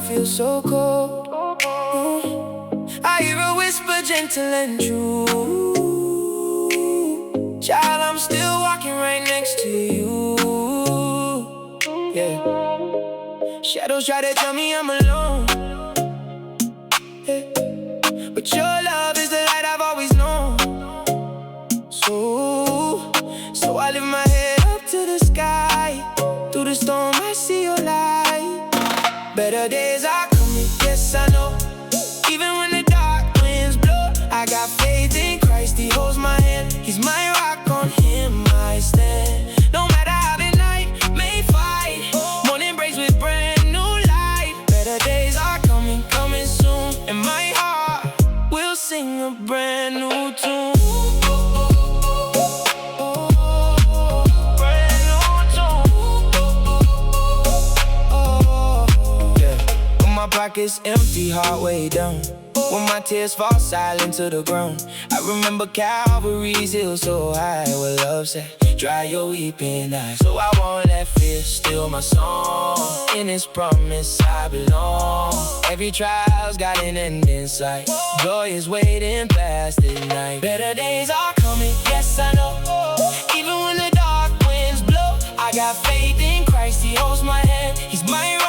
feel so cold. I hear a whisper, gentle and true. Child, I'm still walking right next to you. Yeah. Shadows try to tell me I'm alone, yeah. But your love is the light I've always known. So I lift my head up to the sky. Through the storm I see your light. Better days are coming, yes I know. Even when the dark winds blow, I got faith in Christ, He holds my hand. He's my rock, on Him I stand. No matter how the night may fight, morning breaks with brand new light. Better days are coming, coming soon, and my heart will sing a brand new tune. My pockets empty, heart way down. When my tears fall silent to the ground, I remember Calvary's hill so high, where love said, dry your weeping eyes. So I won't let fear steal my song. In His promise I belong. Every trial's got an end in sight. Joy is waiting past the night. Better days are coming, yes I know. Even when the dark winds blow, I got faith in Christ, He holds my hand. He's my right.